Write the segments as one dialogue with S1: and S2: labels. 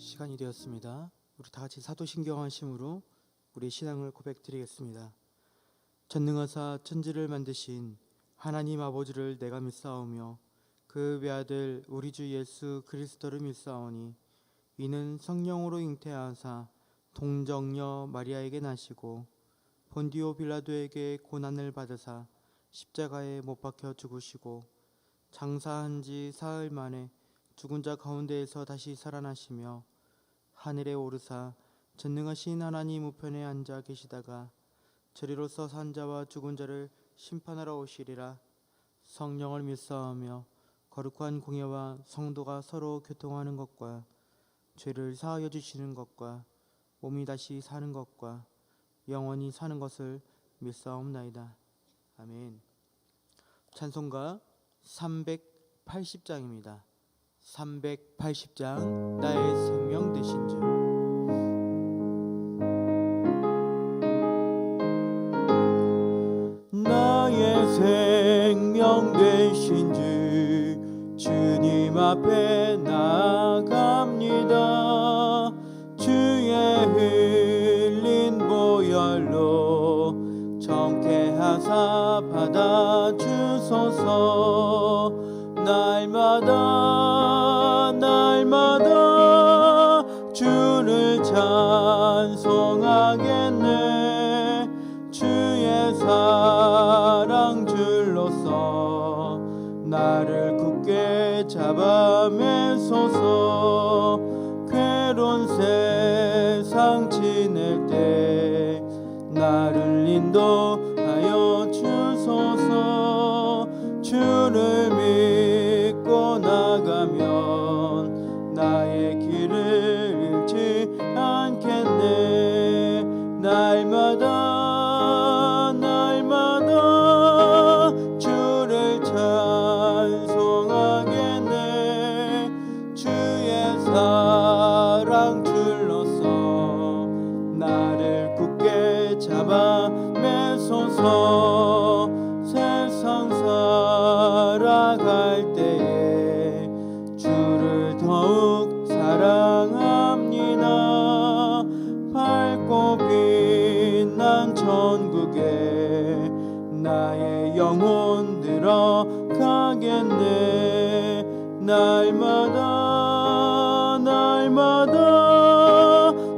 S1: 시간이 되었습니다. 우리 다 같이 사도신경하심으로 우리의 신앙을 고백드리겠습니다. 전능하사 천지를 만드신 하나님 아버지를 내가 믿사오며 그 외아들 우리 주 예수 그리스도를 믿사오니 이는 성령으로 잉태하사 동정녀 마리아에게 나시고 본디오 빌라도에게 고난을 받으사 십자가에 못 박혀 죽으시고 장사한 지 사흘 만에 죽은 자 가운데에서 다시 살아나시며 하늘에 오르사 전능하신 하나님 우편에 앉아 계시다가 저리로서 산 자와 죽은 자를 심판하러 오시리라. 성령을 믿사오며 거룩한 공예와 성도가 서로 교통하는 것과 죄를 사하여 주시는 것과 몸이 다시 사는 것과 영원히 사는 것을 믿사옵나이다. 아멘. 찬송가 380장입니다. 380장 나의 생명 되신 주. 나의 생명 되신 주 주님 앞에 나아갑니다. 주의 흘린 보혈로 정케하사 받아주소서. 날마다 주를 찬송하겠네. 주의 사랑 줄로서 나를 굳게 잡아 매소서. 괴로운 세상 지낼 때 나를 인도하여 주소서. 주를 믿고 나가면 나의 길을 잃지 않겠네. 날마다 주를 찬송하겠네. 주의 사랑 줄로서 나를 굳게 잡아 매소서. 세상 살아갈 때에 주를 더욱 사랑합니다. 밝고 빛난 천국에 나의 영혼 들어가겠네. 날마다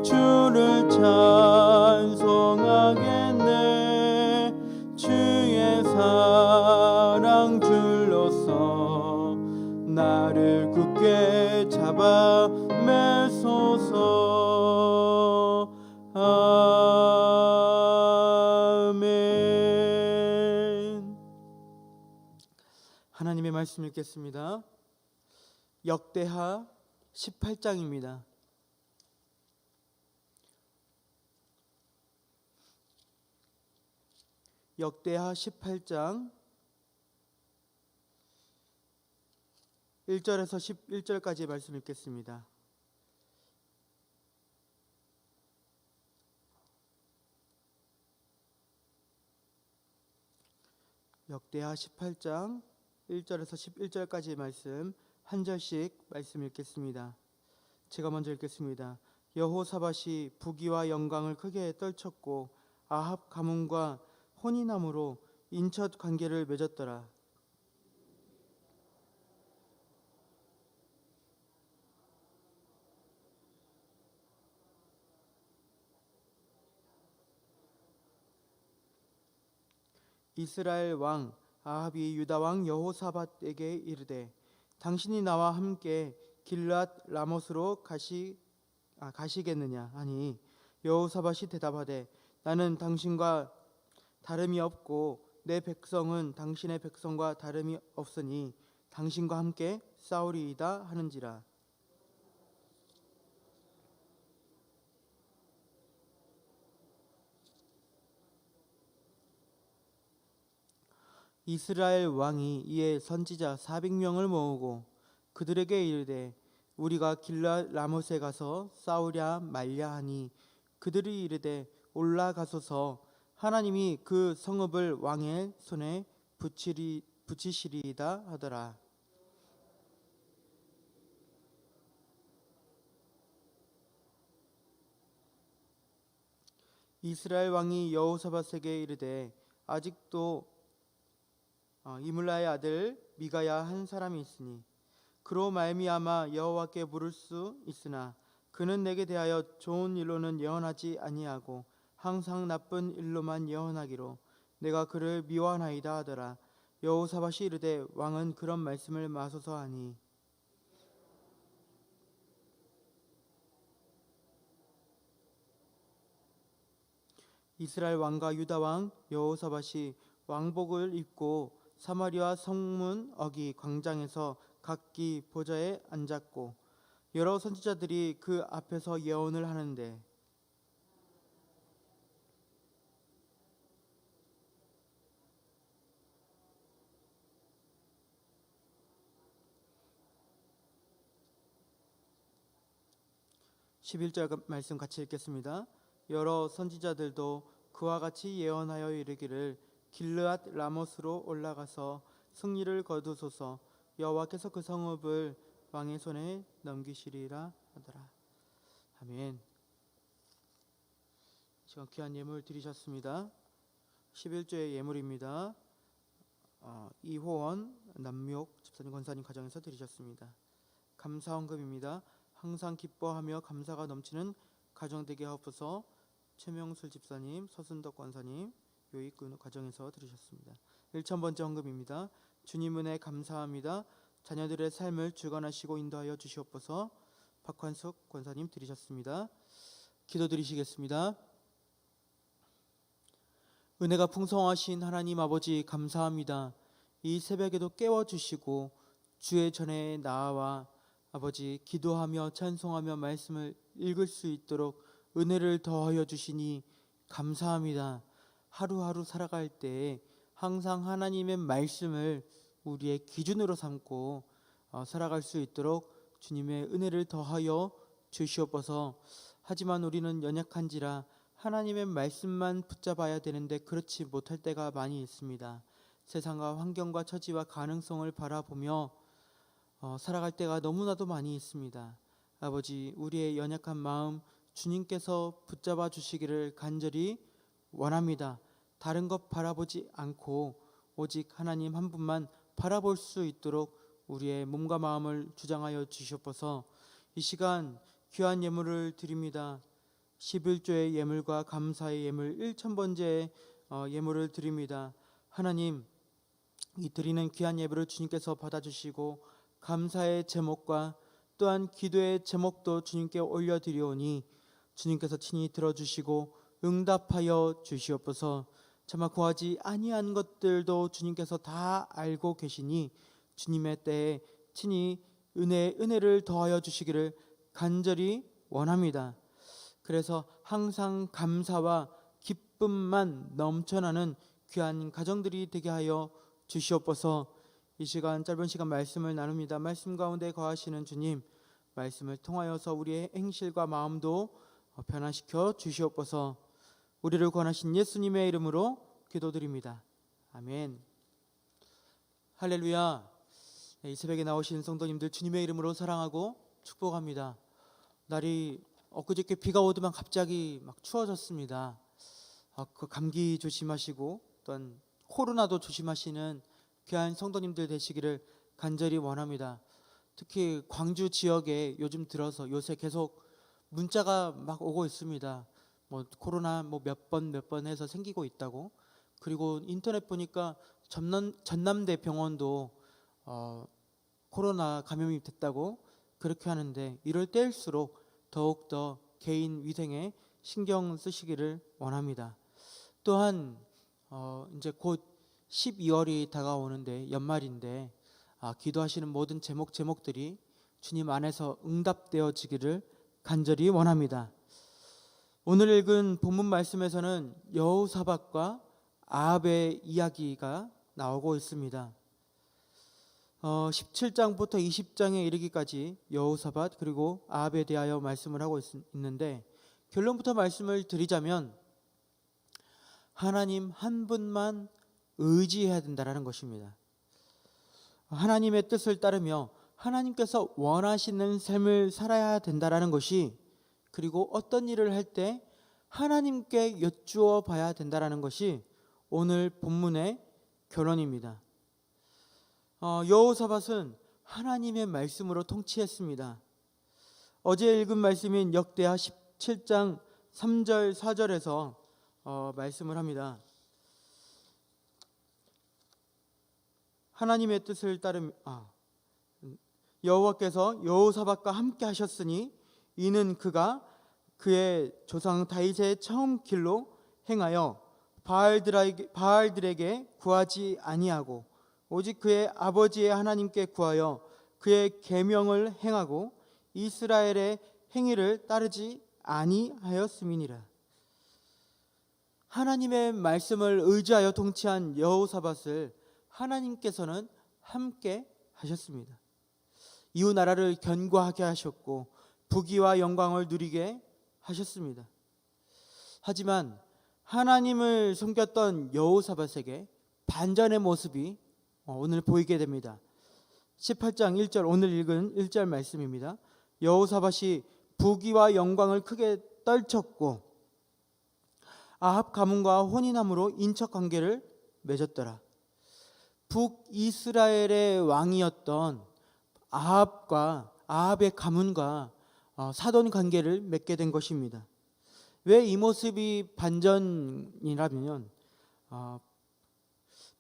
S1: 주를 찬송하겠네. 주의 사랑 줄로서 나를 굳게 잡아 매소서. 아멘. 하나님의 말씀 읽겠습니다. 역대하 18장입니다. 역대하 18장 1절에서 11절까지의 말씀 읽겠습니다. 역대하 18장 1절에서 11절까지의 말씀 한 절씩 말씀 읽겠습니다. 제가 먼저 읽겠습니다. 여호사밧이 부귀와 영광을 크게 떨쳤고 아합 가문과 혼인함으로 인척 관계를 맺었더라. 이스라엘 왕 아합이 유다 왕 여호사밧에게 이르되 당신이 나와 함께 길앗 라못으로 가시겠느냐 하니 여호사밧이 대답하되 나는 당신과 다름이 없고 내 백성은 당신의 백성과 다름이 없으니 당신과 함께 싸우리이다 하는지라. 이스라엘 왕이 이에 선지자 400명을 모으고 그들에게 이르되 우리가 길앗 라못에 가서 싸우랴 말랴 하니 그들이 이르되 올라가소서. 하나님이 그 성읍을 왕의 손에 붙이시리이다 하더라. 이스라엘 왕이 여호사밧에게 이르되 아직도 이물라의 아들 미가야 한 사람이 있으니 그로 말미암아 여호와께 물을 수 있으나 그는 내게 대하여 좋은 일로는 예언하지 아니하고 항상 나쁜 일로만 예언하기로 내가 그를 미워하나이다 하더라. 여호사밧이 이르되 왕은 그런 말씀을 마소서 하니 이스라엘 왕과 유다 왕 여호사밧이 왕복을 입고 사마리아 성문 어기 광장에서 각기 보좌에 앉았고 여러 선지자들이 그 앞에서 예언을 하는데 11절 말씀 같이 읽겠습니다. 여러 선지자들도 그와 같이 예언하여 이르기를 길르앗 라못으로 올라가서 승리를 거두소서. 여호와께서 그 성읍을 왕의 손에 넘기시리라 하더라. 아멘. 시간 귀한 예물 드리셨습니다. 11조의 예물입니다. 이호원 남미옥 집사님 권사님 가정에서 드리셨습니다. 감사헌금입니다. 항상 기뻐하며 감사가 넘치는 가정 되게 하옵소서. 최명술 집사님, 서순덕 권사님 요익군 가정에서 드리셨습니다. 1000번째 헌금입니다. 주님 은혜 감사합니다. 자녀들의 삶을 주관하시고 인도하여 주시옵소서. 박환숙 권사님 드리셨습니다. 기도드리시겠습니다. 은혜가 풍성하신 하나님 아버지 감사합니다. 이 새벽에도 깨워주시고 주의 전에 나아와 아버지 기도하며 찬송하며 말씀을 읽을 수 있도록 은혜를 더하여 주시니 감사합니다. 하루하루 살아갈 때 항상 하나님의 말씀을 우리의 기준으로 삼고 살아갈 수 있도록 주님의 은혜를 더하여 주시옵소서. 하지만 우리는 연약한지라 하나님의 말씀만 붙잡아야 되는데 그렇지 못할 때가 많이 있습니다. 세상과 환경과 처지와 가능성을 바라보며 살아갈 때가 너무나도 많이 있습니다. 아버지, 우리의 연약한 마음 주님께서 붙잡아 주시기를 간절히 원합니다. 다른 것 바라보지 않고 오직 하나님 한 분만 바라볼 수 있도록 우리의 몸과 마음을 주장하여 주시옵소서. 이 시간 귀한 예물을 드립니다. 11조의 예물과 감사의 예물 1000번째 예물을 드립니다. 하나님, 이 드리는 귀한 예물을 주님께서 받아주시고 감사의 제목과 또한 기도의 제목도 주님께 올려드리오니 주님께서 친히 들어주시고 응답하여 주시옵소서. 차마 구하지 아니한 것들도 주님께서 다 알고 계시니 주님의 때에 친히 은혜를 더하여 주시기를 간절히 원합니다. 그래서 항상 감사와 기쁨만 넘쳐나는 귀한 가정들이 되게 하여 주시옵소서. 이 시간 짧은 시간 말씀을 나눕니다. 말씀 가운데 거하시는 주님, 말씀을 통하여서 우리의 행실과 마음도 변화시켜 주시옵소서. 우리를 구원하신 예수님의 이름으로 기도드립니다. 아멘. 할렐루야. 이 새벽에 나오신 성도님들 주님의 이름으로 사랑하고 축복합니다. 날이 엊그저께 비가 오더만 갑자기 막 추워졌습니다. 그 감기 조심하시고 또한 코로나도 조심하시는 귀한 성도님들 되시기를 간절히 원합니다. 특히 광주 지역에 요즘 들어서 요새 계속 문자가 막 오고 있습니다. 코로나 몇 번 해서 생기고 있다고. 그리고 인터넷 보니까 전남대 병원도 코로나 감염이 됐다고 그렇게 하는데, 이럴 때일수록 더욱더 개인 위생에 신경 쓰시기를 원합니다. 또한 이제 곧 12월이 다가오는데 연말인데 기도하시는 모든 제목들이 주님 안에서 응답되어지기를 간절히 원합니다. 오늘 읽은 본문 말씀에서는 여호사밧과 아합의 이야기가 나오고 있습니다. 17장부터 20장에 이르기까지 여호사밧 그리고 아합에 대하여 말씀을 하고 있는데, 결론부터 말씀을 드리자면 하나님 한 분만 의지해야 된다는 것입니다. 하나님의 뜻을 따르며 하나님께서 원하시는 삶을 살아야 된다는 것이, 그리고 어떤 일을 할 때 하나님께 여쭈어 봐야 된다는 것이 오늘 본문의 결론입니다. 여호사밧은 하나님의 말씀으로 통치했습니다. 어제 읽은 말씀인 역대하 17장 3절 4절에서 말씀을 합니다. 하나님의 뜻을 여호와께서 여호사밧과 함께 하셨으니 이는 그가 그의 조상 다윗의 처음 길로 행하여 바알들에게 구하지 아니하고 오직 그의 아버지의 하나님께 구하여 그의 계명을 행하고 이스라엘의 행위를 따르지 아니하였음이니라. 하나님의 말씀을 의지하여 통치한 여호사밧을 하나님께서는 함께 하셨습니다. 이웃 나라를 견고하게 하셨고 부귀와 영광을 누리게 하셨습니다. 하지만 하나님을 섬겼던 여호사밧에게 반전의 모습이 오늘 보이게 됩니다. 18장 1절, 오늘 읽은 1절 말씀입니다. 여호사밧이 부귀와 영광을 크게 떨쳤고 아합 가문과 혼인함으로 인척 관계를 맺었더라. 북이스라엘의 왕이었던 아합의 가문과 사돈 관계를 맺게 된 것입니다. 왜 이 모습이 반전이라면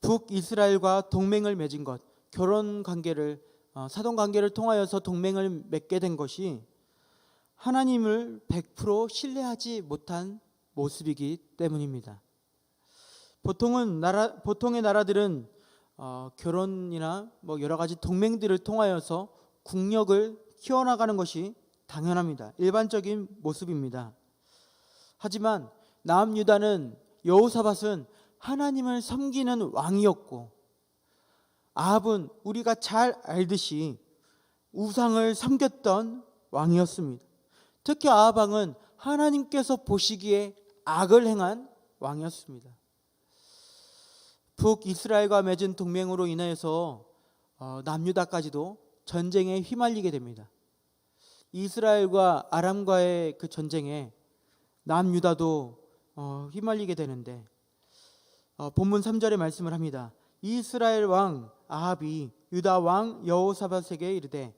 S1: 북이스라엘과 동맹을 맺은 것, 결혼 관계를 사돈 관계를 통하여서 동맹을 맺게 된 것이 하나님을 100% 신뢰하지 못한 모습이기 때문입니다. 보통의 나라들은 결혼이나 여러 가지 동맹들을 통하여서 국력을 키워나가는 것이 당연합니다. 일반적인 모습입니다. 하지만 남유다는 여호사밧은 하나님을 섬기는 왕이었고 아합은 우리가 잘 알듯이 우상을 섬겼던 왕이었습니다. 특히 아합 왕은 하나님께서 보시기에 악을 행한 왕이었습니다. 북이스라엘과 맺은 동맹으로 인해서 남유다까지도 전쟁에 휘말리게 됩니다. 이스라엘과 아람과의 그 전쟁에 남유다도 휘말리게 되는데 본문 3절에 말씀을 합니다. 이스라엘 왕 아합이 유다 왕 여호사밧에게 이르되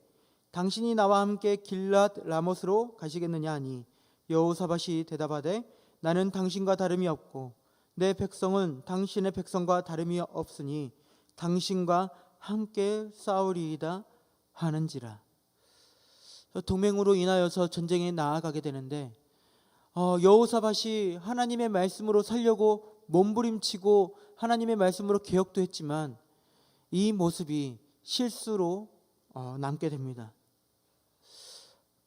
S1: 당신이 나와 함께 길앗 라못으로 가시겠느냐 하니 여호사밧이 대답하되 나는 당신과 다름이 없고 내 백성은 당신의 백성과 다름이 없으니 당신과 함께 싸우리이다 하는지라. 동맹으로 인하여서 전쟁에 나아가게 되는데 여호사밧이 하나님의 말씀으로 살려고 몸부림치고 하나님의 말씀으로 개혁도 했지만 이 모습이 실수로 남게 됩니다.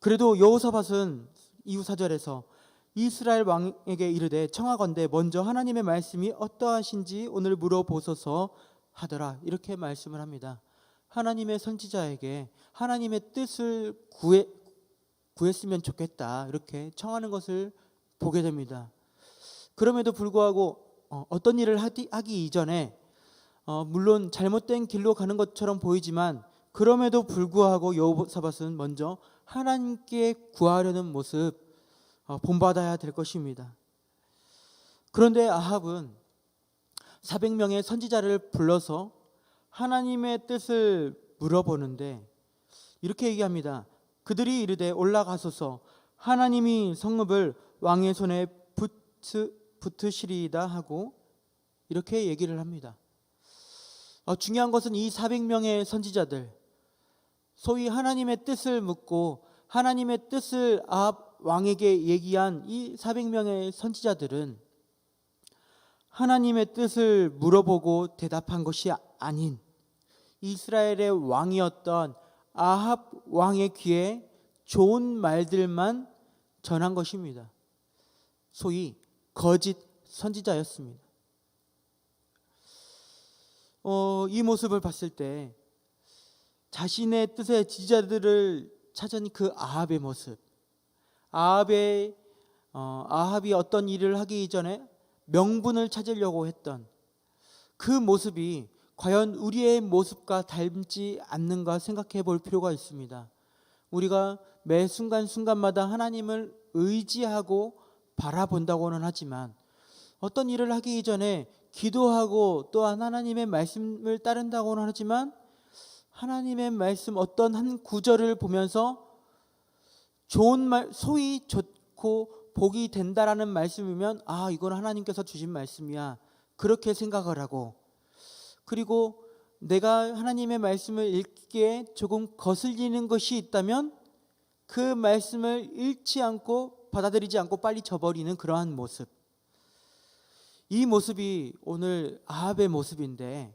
S1: 그래도 여호사밧은 이후 4절에서 이스라엘 왕에게 이르되 청하건대 먼저 하나님의 말씀이 어떠하신지 오늘 물어보소서 하더라. 이렇게 말씀을 합니다. 하나님의 선지자에게 하나님의 뜻을 구했으면 좋겠다 이렇게 청하는 것을 보게 됩니다. 그럼에도 불구하고 어떤 일을 하기 이전에 물론 잘못된 길로 가는 것처럼 보이지만 그럼에도 불구하고 여호사밧은 먼저 하나님께 구하려는 모습 본받아야 될 것입니다. 그런데 아합은 400명의 선지자를 불러서 하나님의 뜻을 물어보는데 이렇게 얘기합니다. 그들이 이르되 올라가소서 하나님이 성읍을 왕의 손에 붙으시리이다 하고 이렇게 얘기를 합니다. 중요한 것은 이 400명의 선지자들 소위 하나님의 뜻을 묻고 하나님의 뜻을 아합 왕에게 얘기한 이 400명의 선지자들은 하나님의 뜻을 물어보고 대답한 것이 아닌 이스라엘의 왕이었던 아합 왕의 귀에 좋은 말들만 전한 것입니다. 소위 거짓 선지자였습니다. 이 모습을 봤을 때 자신의 뜻의 지지자들을 찾은 그 아합의 모습, 아합이 어떤 일을 하기 이전에 명분을 찾으려고 했던 그 모습이 과연 우리의 모습과 닮지 않는가 생각해 볼 필요가 있습니다. 우리가 매 순간순간마다 하나님을 의지하고 바라본다고는 하지만 어떤 일을 하기 전에 기도하고 또한 하나님의 말씀을 따른다고는 하지만 하나님의 말씀 어떤 한 구절을 보면서 좋은 말, 소위 좋고 복이 된다라는 말씀이면 아, 이건 하나님께서 주신 말씀이야, 그렇게 생각을 하고, 그리고 내가 하나님의 말씀을 읽기에 조금 거슬리는 것이 있다면 그 말씀을 읽지 않고 받아들이지 않고 빨리 저버리는 그러한 모습, 이 모습이 오늘 아합의 모습인데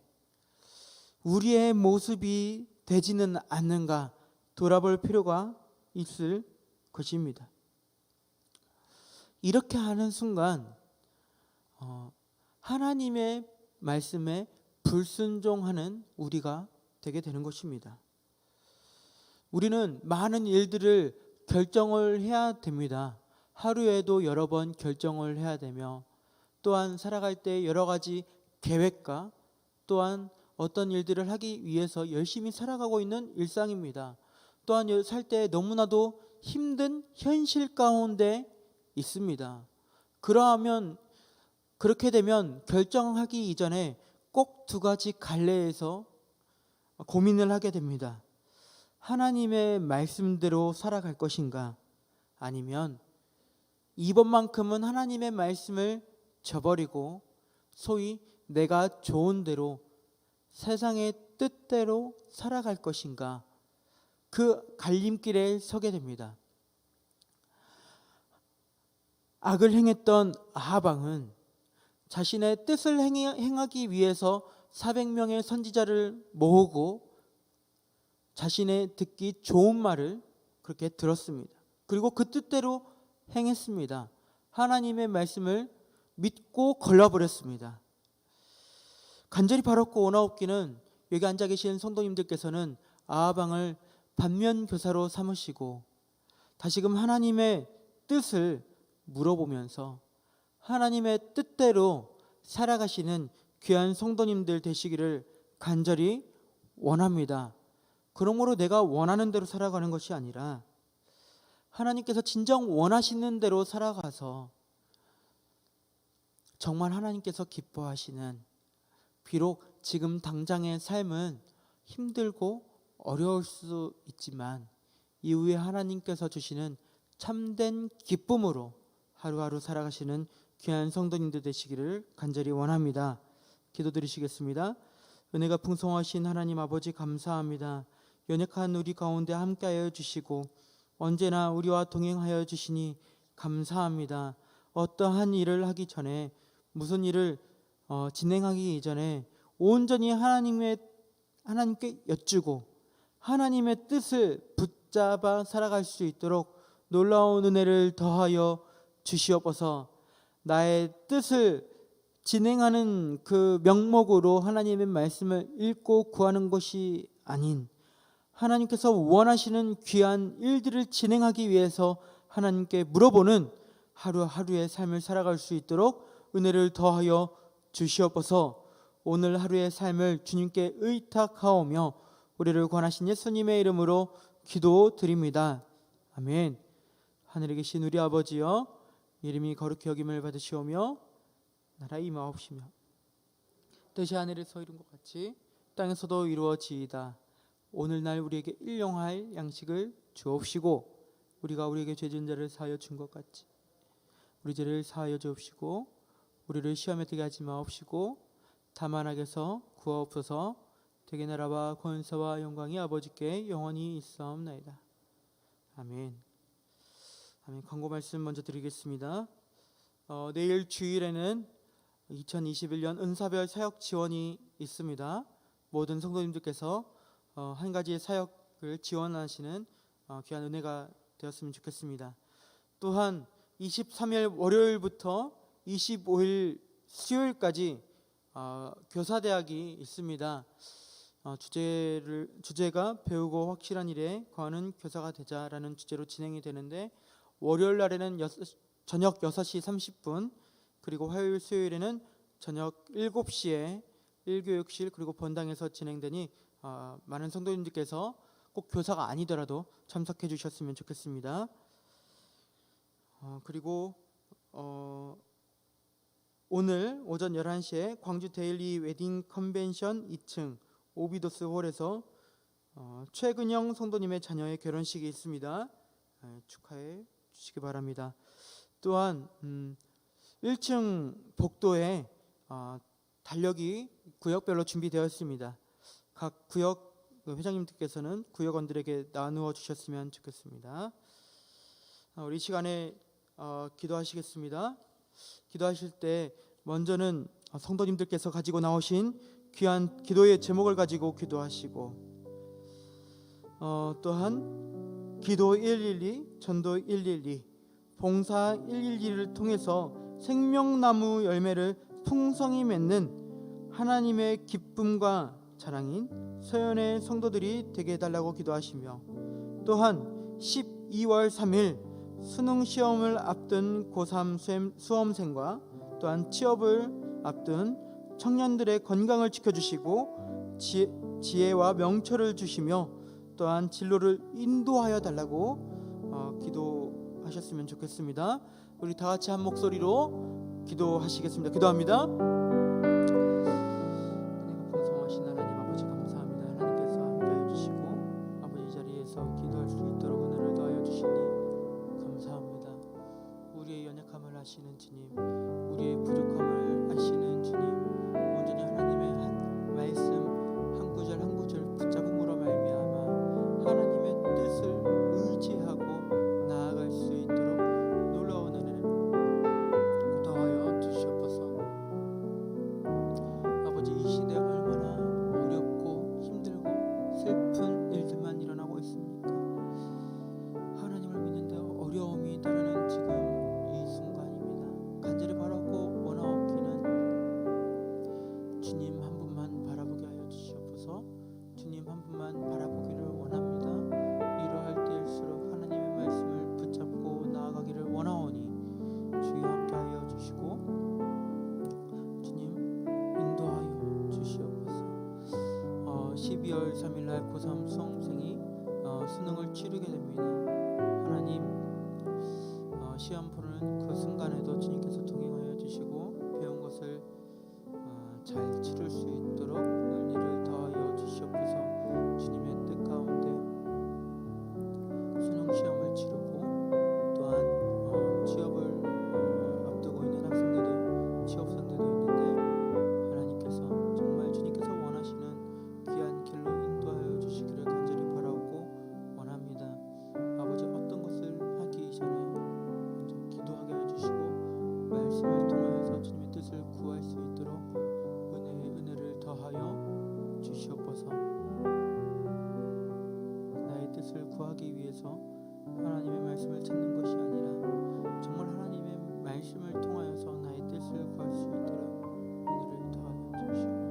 S1: 우리의 모습이 되지는 않는가 돌아볼 필요가 있을 것입니다. 이렇게 하는 순간 하나님의 말씀에 불순종하는 우리가 되게 되는 것입니다. 우리는 많은 일들을 결정을 해야 됩니다. 하루에도 여러 번 결정을 해야 되며, 또한 살아갈 때 여러 가지 계획과 또한 어떤 일들을 하기 위해서 열심히 살아가고 있는 일상입니다. 또한 살 때 너무나도 힘든 현실 가운데 있습니다. 그렇게 되면 결정하기 이전에 꼭 두 가지 갈래에서 고민을 하게 됩니다. 하나님의 말씀대로 살아갈 것인가, 아니면 이번만큼은 하나님의 말씀을 저버리고 소위 내가 좋은 대로 세상의 뜻대로 살아갈 것인가, 그 갈림길에 서게 됩니다. 악을 행했던 아합 왕은 자신의 뜻을 행하기 위해서 400명의 선지자를 모으고 자신의 듣기 좋은 말을 그렇게 들었습니다. 그리고 그 뜻대로 행했습니다. 하나님의 말씀을 믿고 걸러버렸습니다. 간절히 바랐고 원하옵기는 여기 앉아 계신 성도님들께서는 아합 왕을 반면교사로 삼으시고 다시금 하나님의 뜻을 물어보면서 하나님의 뜻대로 살아가시는 귀한 성도님들 되시기를 간절히 원합니다. 그러므로 내가 원하는 대로 살아가는 것이 아니라 하나님께서 진정 원하시는 대로 살아가서 정말 하나님께서 기뻐하시는, 비록 지금 당장의 삶은 힘들고 어려울 수 있지만 이후에 하나님께서 주시는 참된 기쁨으로 하루하루 살아가시는 귀한 성도님들 되시기를 간절히 원합니다. 기도드리시겠습니다. 은혜가 풍성하신 하나님 아버지, 감사합니다. 연약한 우리 가운데 함께하여 주시고 언제나 우리와 동행하여 주시니 감사합니다. 어떠한 일을 하기 전에, 무슨 일을 진행하기 이전에 온전히 하나님께 여쭈고 하나님의 뜻을 붙잡아 살아갈 수 있도록 놀라운 은혜를 더하여 주시옵소서. 나의 뜻을 진행하는 그 명목으로 하나님의 말씀을 읽고 구하는 것이 아닌 하나님께서 원하시는 귀한 일들을 진행하기 위해서 하나님께 물어보는 하루하루의 삶을 살아갈 수 있도록 은혜를 더하여 주시옵소서. 오늘 하루의 삶을 주님께 의탁하오며 우리를 권하신 예수님의 이름으로 기도드립니다. 아멘. 하늘에 계신 우리 아버지여, 이름이 거룩히 여김을 받으시오며 나라 임하옵시며 뜻이 하늘에서 이룬 것 같이 땅에서도 이루어지이다. 오늘날 우리에게 일용할 양식을 주옵시고 우리가 우리에게 죄 지은 자를 사하여 준 것 같이 우리 죄를 사하여 주옵시고 우리를 시험에 들게 하지 마옵시고 다만 악에서 구하옵소서. 대개 나라와 권세와 영광이 아버지께 영원히 있사옵나이다. 아멘. 아멘. 광고 말씀 먼저 드리겠습니다. 내일 주일에는 2021년 은사별 사역 지원이 있습니다. 모든 성도님들께서 한 가지의 사역을 지원하시는 귀한 은혜가 되었으면 좋겠습니다. 또한 23일 월요일부터 25일 수요일까지 교사대학이 있습니다. 주제가 배우고 확실한 일에 거하는 교사가 되자라는 주제로 진행이 되는데, 월요일 날에는 저녁 6시 30분, 그리고 화요일 수요일에는 저녁 7시에 1교육실 그리고 본당에서 진행되니 많은 성도님들께서 꼭 교사가 아니더라도 참석해 주셨으면 좋겠습니다. 그리고 오늘 오전 11시에 광주 데일리 웨딩 컨벤션 2층 오비도스 홀에서 최근영 성도님의 자녀의 결혼식이 있습니다. 축하해 주시기 바랍니다. 또한 1층 복도에 달력이 구역별로 준비되어 있습니다. 각 구역 회장님들께서는 구역원들에게 나누어 주셨으면 좋겠습니다. 우리 시간에 기도하시겠습니다. 기도하실 때 먼저는 성도님들께서 가지고 나오신 귀한 기도의 제목을 가지고 기도하시고, 또한 기도 112, 전도 112, 봉사 112를 통해서 생명나무 열매를 풍성히 맺는 하나님의 기쁨과 자랑인 서연의 성도들이 되게 해달라고 기도하시며, 또한 12월 3일 수능 시험을 앞둔 고3 수험생과 또한 취업을 앞둔 청년들의 건강을 지켜주시고 지혜와 명철을 주시며 또한 진로를 인도하여 달라고 기도하셨으면 좋겠습니다. 우리 다 같이 한 목소리로 기도하시겠습니다. 기도합니다. 풍성하신 하나님 아버지 감사합니다. 하나님께서 함께해 주시고 아버지 이 자리에서 기도할 수 있도록 은혜를 더하여 주시니 감사합니다. 우리의 연약함을 아시는 주님, 우리의 부족함을 아시는 주님, 온전히 하나님의 한 말씀 한 구절 한 구절 붙잡음으로 말미암아 하나님의 뜻을 의지하고 나아갈 수 있도록 놀라운 은혜를 더하여 주시옵소서. 아버지, 이 시대 얼마나 어렵고 힘들고 슬픈 일들만 일어나고 있습니까? 하나님을 믿는데 어려움이 따르는 지금 이 순간입니다. 간절히 바라고 원하옵기는 주님 한 분만 바라보게 하여 주시옵소서. 주님 한 분만 바라보기를 원합니다. 이러할 때일수록 하나님의 말씀을 붙잡고 나아가기를 원하오니 주여 함께 하여 주시고 주님 인도하여 주시옵소서. 12월 3일날 고3 수험생이 수능을 치르게 됩니다. 하나님, 시험 보는 그 순간에도 주님께서 동행하여 주시고 배운 것을 잘 치를 수 있도록 은혜를 더하여 주시옵소서. 주님의 뜻 가운데 수능 시험을 치르고 또한 취업을 앞두고 있는 학생들도 취업생들도 있는데 하나님께서 정말 주님께서 원하시는 귀한 길로 인도하여 주시기를 간절히 바라고 원합니다. 아버지, 어떤 것을 하기 전에 먼저 기도하게 해주시고 말씀을 통하여서 주님의 뜻을 구할 수 있도록 은혜를 더하여 주시옵소서. 나의 뜻을 구하기 위해서 하나님의 말씀을 찾는 것이 아니라 정말 하나님의 말씀을 통하여서 나의 뜻을 구할 수 있도록 은혜를 더하여 주시옵소서.